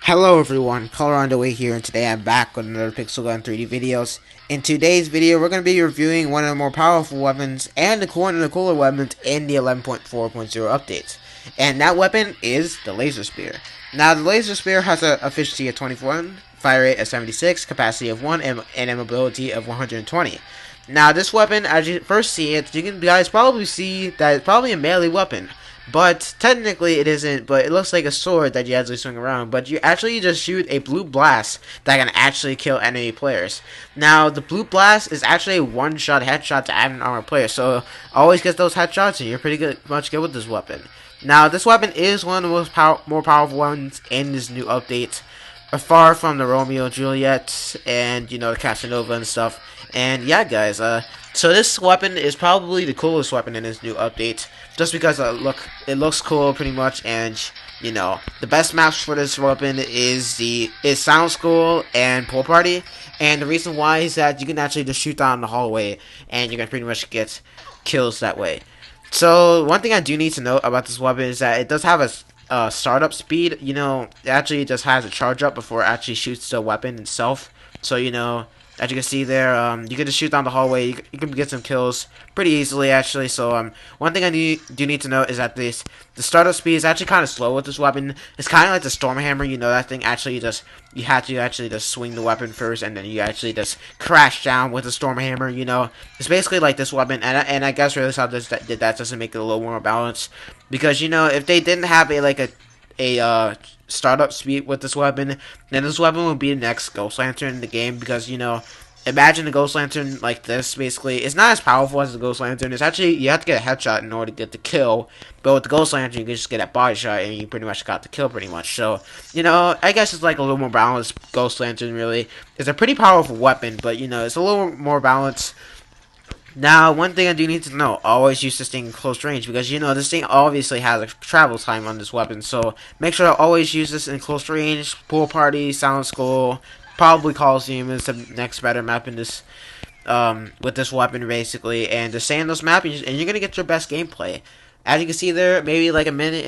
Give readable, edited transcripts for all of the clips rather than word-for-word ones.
Hello everyone, Color on the Way here, and today I'm back with another Pixel Gun 3D videos. In today's video, we're going to be reviewing one of the more powerful weapons and one of the cooler weapons in the 11.4.0 updates. And that weapon is the Laser Spear. Now, the Laser Spear has an efficiency of 21, fire rate of 76, capacity of 1, and a mobility of 120. Now, this weapon, as you first see it, you guys probably see that it's probably a melee weapon. But technically it isn't, but it looks like a sword that you actually swing around. But you actually just shoot a blue blast that can actually kill enemy players. Now, the blue blast is actually a one-shot headshot to add an armor player, so always get those headshots and you're pretty much good with this weapon. Now, this weapon is one of the more powerful ones in this new update. Far from the Romeo and Juliet and, the Casanova and stuff. And yeah, guys, so this weapon is probably the coolest weapon in this new update, just because it looks cool pretty much, and the best maps for this weapon is Sound School and Pool Party, and the reason why is that you can actually just shoot down the hallway, and you can pretty much get kills that way. So one thing I do need to note about this weapon is that it does have a startup speed. It actually just has a charge up before it actually shoots the weapon itself. So as you can see there, you can just shoot down the hallway. You can get some kills pretty easily, actually. So one thing I do need to note is that the startup speed is actually kind of slow with this weapon. It's kind of like the Storm Hammer. That thing actually you have to actually just swing the weapon first, and then you actually just crash down with the Storm Hammer. It's basically like this weapon, and I guess really how this did that doesn't make it a little more balanced, because if they didn't have a startup speed with this weapon, then this weapon would be the next Ghost Lantern in the game, because imagine the Ghost Lantern like this. Basically, it's not as powerful as the Ghost Lantern. It's actually, you have to get a headshot in order to get the kill, but with the Ghost Lantern you can just get a body shot and you pretty much got the kill pretty much. So I guess it's like a little more balanced. Ghost Lantern really is a pretty powerful weapon, but it's a little more balanced. Now, one thing I do need to know, always use this thing in close range, because this thing obviously has a travel time on this weapon, so make sure to always use this in close range. Pool Party, Sound School, probably Coliseum is the next better map in this, with this weapon basically, and just stay in those maps, and you're gonna get your best gameplay. As you can see there, maybe like a minute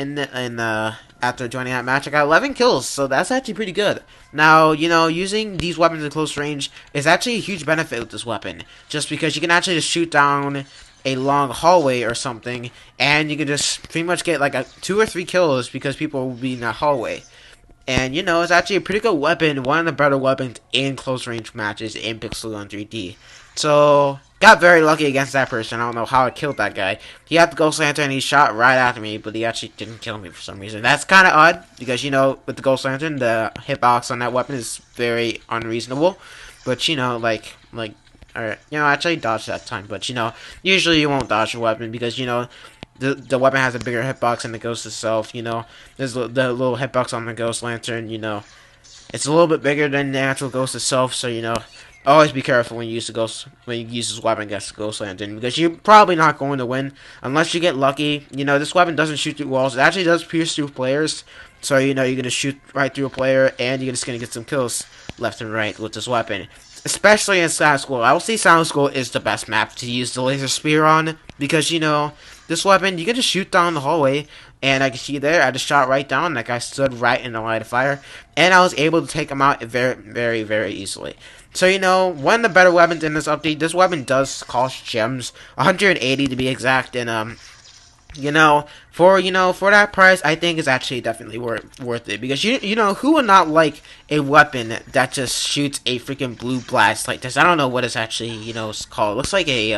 after joining that match, I got 11 kills, so that's actually pretty good. Now, using these weapons in close range is actually a huge benefit with this weapon, just because you can actually just shoot down a long hallway or something, and you can just pretty much get like 2 or 3 kills because people will be in that hallway. And it's actually a pretty good weapon, one of the better weapons in close range matches in Pixel Gun 3D. So, got very lucky against that person. I don't know how I killed that guy. He had the Ghost Lantern and he shot right after me, but he actually didn't kill me for some reason. That's kind of odd, because with the Ghost Lantern, the hitbox on that weapon is very unreasonable. But alright, I actually dodged that time, but usually you won't dodge a weapon, because the weapon has a bigger hitbox than the ghost itself. There's the little hitbox on the Ghost Lantern. It's a little bit bigger than the actual ghost itself. So always be careful when you use this weapon against the Ghost Lantern, because you're probably not going to win unless you get lucky. This weapon doesn't shoot through walls. It actually does pierce through players. So you're gonna shoot right through a player, and you're just gonna get some kills left and right with this weapon. Especially in Sound School. I will say Sound School is the best map to use the Laser Spear on, because this weapon, you can just shoot down the hallway, and I can see there, I just shot right down, that guy stood right in the line of fire, and I was able to take him out very, very, very easily. So, one of the better weapons in this update, this weapon does cost gems, 180 to be exact, and, for that price, I think it's actually definitely worth it, because, who would not like a weapon that just shoots a freaking blue blast like this? I don't know what it's actually, it's called. It looks like a,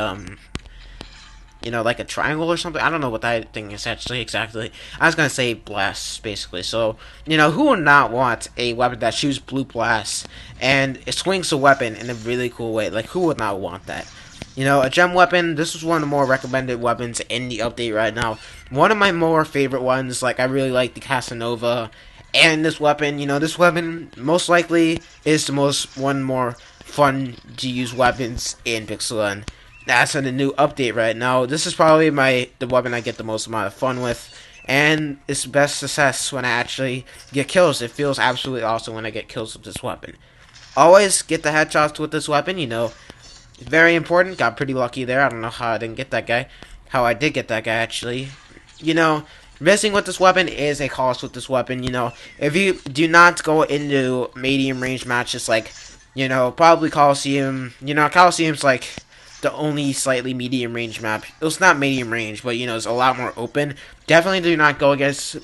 like a triangle or something. I don't know what that thing is actually exactly. I was gonna say blasts, basically. So, who would not want a weapon that shoots blue blasts and it swings the weapon in a really cool way? Like, who would not want that? A gem weapon, this is one of the more recommended weapons in the update right now. One of my more favorite ones, I really like the Casanova. And this weapon, this weapon most likely is one more fun to use weapons in Pixel Gun. That's in the new update right now. This is probably the weapon I get the most amount of fun with, and it's best success when I actually get kills. It feels absolutely awesome when I get kills with this weapon. Always get the headshots with this weapon. Very important. Got pretty lucky there. I don't know how I didn't get that guy. How I did get that guy, actually. missing with this weapon is a cost with this weapon. You know, if you do not go into medium range matches like, you know, probably Coliseum. You know, Coliseum's like the only slightly medium range map. It's not medium range, but you know, it's a lot more open. Definitely do not go against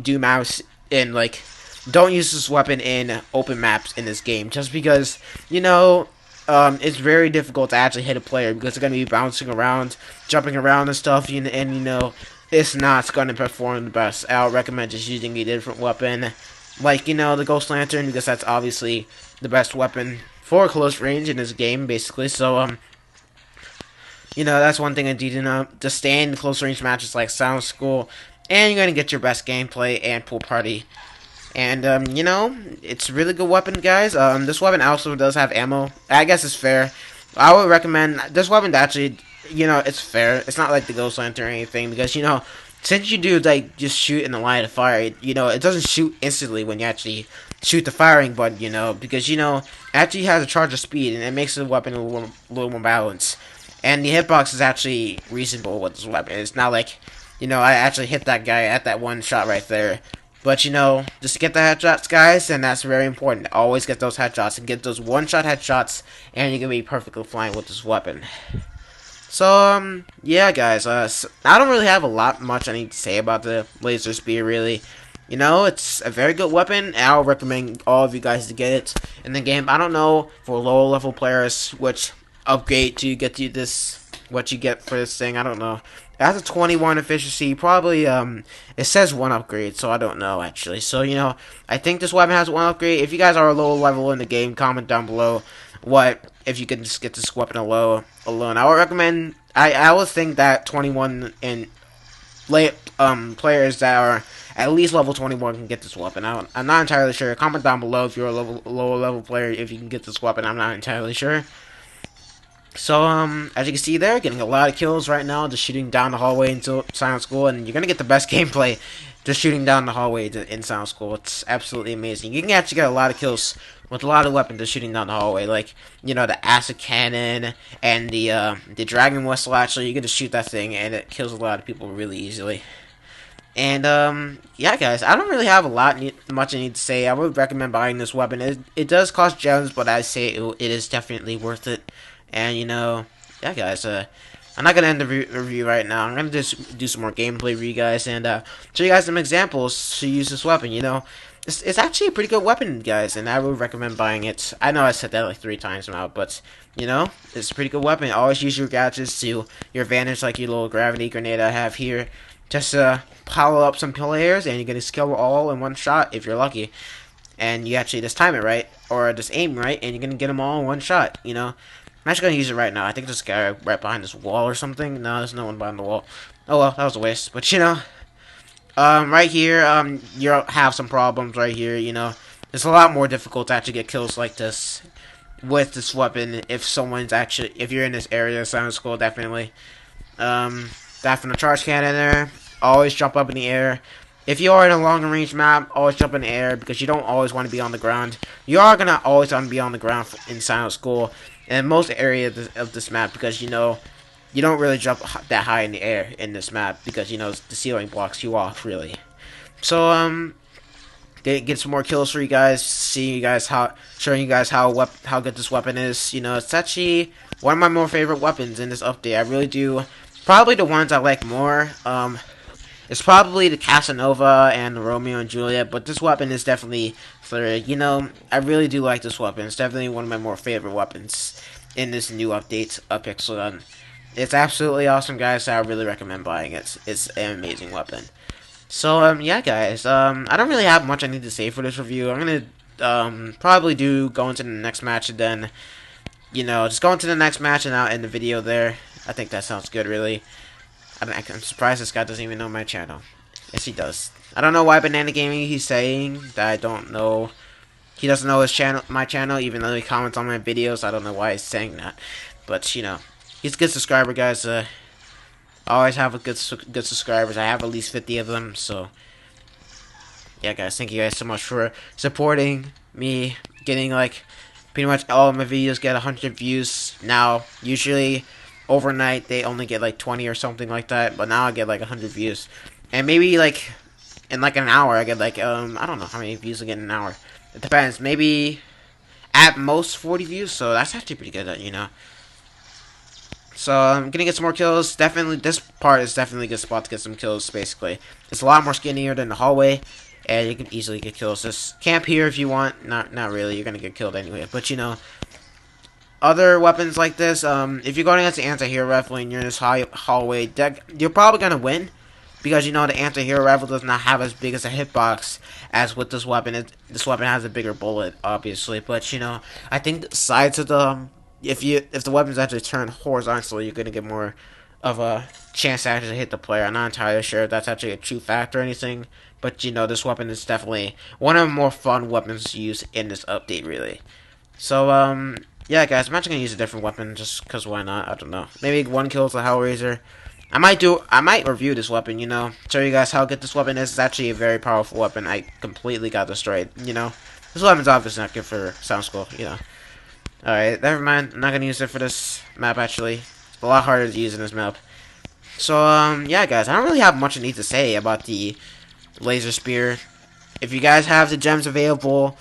do maps in like, don't use this weapon in open maps in this game, just because, you know, it's very difficult to actually hit a player because they're going to be bouncing around, jumping around and stuff, and you know, it's not going to perform the best. I would recommend just using a different weapon, like, you know, the Ghost Lantern, because that's obviously the best weapon for close range in this game, basically. So, you know, that's one thing I do to know. To stay in close range matches like Silent School, and you're going to get your best gameplay and pool party. And, you know, it's a really good weapon, guys. This weapon also does have ammo. I guess it's fair. I would recommend this weapon to actually, you know, it's fair. It's not like the Ghost Lantern or anything, because, you know, since you do, like, just shoot in the line of fire, you know, it doesn't shoot instantly when you actually shoot the firing button, you know, because, you know, it actually has a charge of speed, and it makes the weapon a little more balanced. And the hitbox is actually reasonable with this weapon. It's not like, you know, I actually hit that guy at that one shot right there. But, you know, just get the headshots, guys, and that's very important. Always get those headshots and get those one-shot headshots, and you're going to be perfectly fine with this weapon. So, yeah, guys, I don't really have much I need to say about the Laser Spear, really. You know, it's a very good weapon, and I'll recommend all of you guys to get it in the game. I don't know, for lower-level players, which upgrade to get you this, what you get for this thing, I don't know. It has a 21 efficiency, probably, it says 1 upgrade, so I don't know, actually. So, you know, I think this weapon has 1 upgrade. If you guys are a low level in the game, comment down below if you can just get this weapon alone. I would recommend, I would think that 21 and players that are at least level 21 can get this weapon. I'm not entirely sure. Comment down below if you're a lower level player, if you can get this weapon. I'm not entirely sure. So, as you can see there, getting a lot of kills right now, just shooting down the hallway into Silent School, and you're going to get the best gameplay just shooting down the hallway in Silent School. It's absolutely amazing. You can actually get a lot of kills with a lot of weapons just shooting down the hallway, like, you know, the acid cannon and the dragon whistle. Actually, you can just shoot that thing, and it kills a lot of people really easily. And, yeah, guys, I don't really have much I need to say. I would recommend buying this weapon. It does cost gems, but I say it is definitely worth it. And, you know, yeah, guys, I'm not going to end the review right now. I'm going to just do some more gameplay for you guys and show you guys some examples to use this weapon, you know. It's actually a pretty good weapon, guys, and I would recommend buying it. I know I said that like 3 times now, but, you know, it's a pretty good weapon. Always use your gadgets to your advantage, like your little gravity grenade I have here. Just power up some players, and you're going to kill all in one shot if you're lucky. And you actually just time it right, or just aim right, and you're going to get them all in one shot, you know. I'm actually going to use it right now. I think there's a guy right behind this wall or something. No, there's no one behind the wall. Oh, well, that was a waste. But, you know, right here, you have some problems right here, you know. It's a lot more difficult to actually get kills like this with this weapon if you're in this area, Silent School, definitely. Definitely charge cannon there. Always jump up in the air. If you are in a longer range map, always jump in the air because you don't always want to be on the ground. You are going to always want to be on the ground in Silent School. In most areas of this map, because, you know, you don't really jump that high in the air in this map, because, you know, the ceiling blocks you off, really. So, get some more kills for you guys, showing you guys how good this weapon is. You know, it's actually one of my more favorite weapons in this update. I really do. Probably the ones I like more, it's probably the Casanova and the Romeo and Juliet, but this weapon is definitely third. You know, I really do like this weapon. It's definitely one of my more favorite weapons in this new update of Pixel Gun. It's absolutely awesome, guys. So I really recommend buying it. It's an amazing weapon. So, yeah, guys, I don't really have much I need to say for this review. I'm gonna, probably go into the next match and then, you know, just go into the next match and I'll end the video there. I think that sounds good, really. I'm surprised this guy doesn't even know my channel. Yes, he does. I don't know why Banana Gaming he's saying that I don't know. He doesn't know my channel, even though he comments on my videos. I don't know why he's saying that. But, you know, he's a good subscriber, guys. I always have good subscribers. I have at least 50 of them, so yeah, guys, thank you guys so much for supporting me, getting, like, pretty much all of my videos get 100 views now. Usually overnight they only get like 20 or something like that, but now I get like 100 views. and maybe like in like an hour I get like I don't know how many views I get in an hour. It depends. Maybe at most 40 views, so that's actually pretty good, you know. So I'm gonna get some more kills. Definitely, this part is definitely a good spot to get some kills. Basically, it's a lot more skinnier than the hallway, and you can easily get kills. Just camp here if you want. Not really. You're gonna get killed anyway. But you know, other weapons like this. If you're going against the anti-hero rifle and you're in this hallway deck, you're probably gonna win. Because, you know, the anti-hero rifle does not have as big as a hitbox as with this weapon. This weapon has a bigger bullet, obviously. But, you know, I think the sides of the... If the weapons actually turn horizontally, you're going to get more of a chance to actually hit the player. I'm not entirely sure if that's actually a true fact or anything. But, you know, this weapon is definitely one of the more fun weapons to use in this update, really. So, yeah, guys, I'm actually going to use a different weapon just because why not? I don't know. Maybe one kills the Hellraiser. I might review this weapon, you know, show you guys how good this weapon is. It's actually a very powerful weapon. I completely got destroyed, you know. This weapon's obviously not good for Sound School, you know. Alright, never mind. I'm not gonna use it for this map, actually. It's a lot harder to use in this map. So, yeah, guys, I don't really have much I need to say about the laser spear. If you guys have the gems available,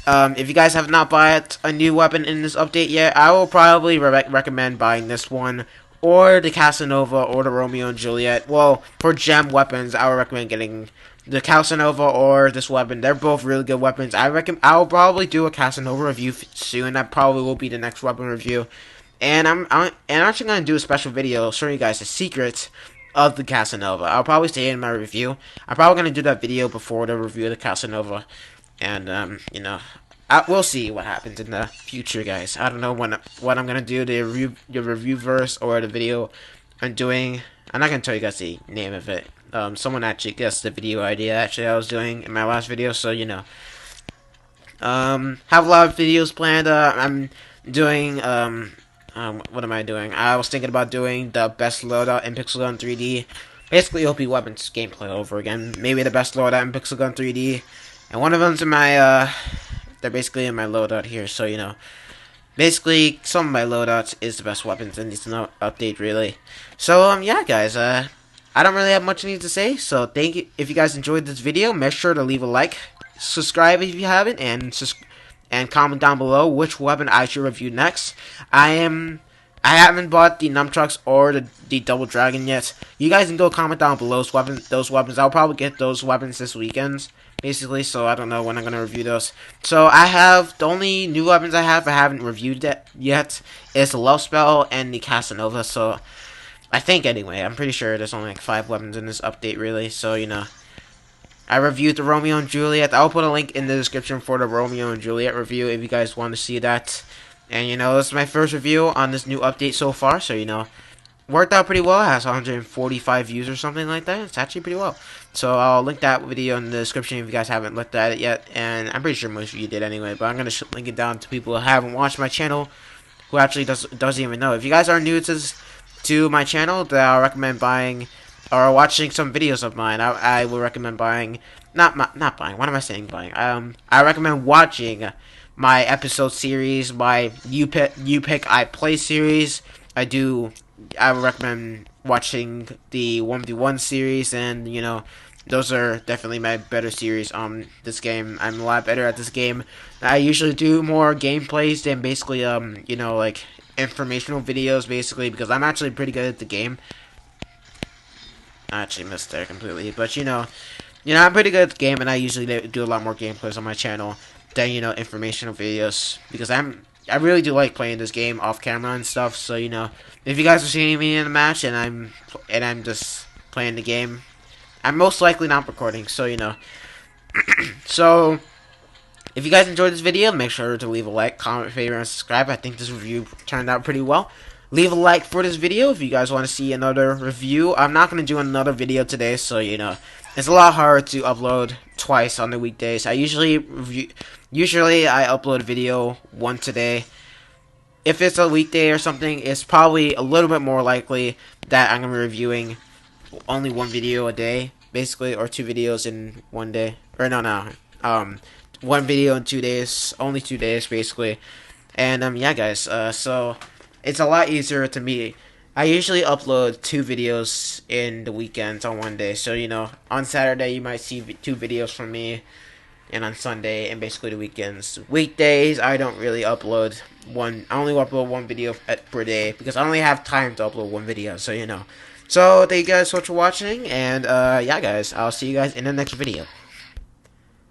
if you guys have not bought a new weapon in this update yet, I will probably recommend buying this one, or the Casanova, or the Romeo and Juliet. Well, for gem weapons, I would recommend getting the Casanova or this weapon. They're both really good weapons. I will probably do a Casanova review soon. That probably will be the next weapon review. And I'm actually gonna do a special video showing you guys the secrets of the Casanova. I'll probably say it in my review. I'm probably gonna do that video before the review of the Casanova. And you know, we'll see what happens in the future, guys. I don't know what I'm gonna do, the review verse or the video I'm doing. I'm not gonna tell you guys the name of it. Someone actually guessed the video idea I was doing in my last video, so you know. Have a lot of videos planned. I'm doing what am I doing? I was thinking about doing the best loadout in Pixel Gun 3D. Basically, OP Weapons gameplay over again. Maybe the best loadout in Pixel Gun 3D. And one of them's in my, they're basically in my loadout here, so, you know. Basically, some of my loadouts is the best weapons in this update, really. So, yeah, guys, I don't really have much I need to say, so thank you. If you guys enjoyed this video, make sure to leave a like, subscribe if you haven't, and comment down below which weapon I should review next. I haven't bought the Nunchucks or the Double Dragon yet. You guys can go comment down below those weapons. I'll probably get those weapons this weekend, basically, so I don't know when I'm going to review those. So I have, the only new weapons I haven't reviewed yet is the Love Spell and the Casanova, so I think anyway, I'm pretty sure there's only like 5 weapons in this update, really, so, you know. I reviewed the Romeo and Juliet. I'll put a link in the description for the Romeo and Juliet review if you guys want to see that. And, you know, this is my first review on this new update so far, so, you know, worked out pretty well. It has 145 views or something like that. It's actually pretty well. So I'll link that video in the description if you guys haven't looked at it yet. And I'm pretty sure most of you did anyway, but I'm going to link it down to people who haven't watched my channel, who actually doesn't even know. If you guys are new to my channel, then I'll recommend buying or watching some videos of mine. I will recommend buying, not buying, what am I saying buying? I recommend watching my episode series, my You Pick I Play series. I would recommend watching the 1v1 series, and, you know, those are definitely my better series on this game. I'm a lot better at this game. I usually do more gameplays than basically, you know, like, informational videos, basically, because I'm actually pretty good at the game. I actually missed there completely, but, you know, I'm pretty good at the game, and I usually do a lot more gameplays on my channel than, you know, informational videos, because I really do like playing this game off camera and stuff. So, you know, if you guys are seeing me in a match and I'm just playing the game, I'm most likely not recording. So, you know, so if you guys enjoyed this video, make sure to leave a like, comment, favorite, and subscribe. I think this review turned out pretty well. Leave a like for this video if you guys want to see another review. I'm not going to do another video today, so, you know, it's a lot harder to upload twice on the weekdays. I usually I upload a video once a day. If it's a weekday or something, it's probably a little bit more likely that I'm going to be reviewing only one video a day, basically, or 2 videos in one day. Or no. One video in 2 days, only 2 days, basically. And, yeah, guys, so it's a lot easier to me I usually upload 2 videos in the weekends on one day. So, on Saturday you might see 2 videos from me, and on Sunday and basically the weekends. Weekdays, I don't really upload one. I only upload 1 video per day because I only have time to upload 1 video. So, So, thank you guys so much for watching, and yeah, guys, I'll see you guys in the next video.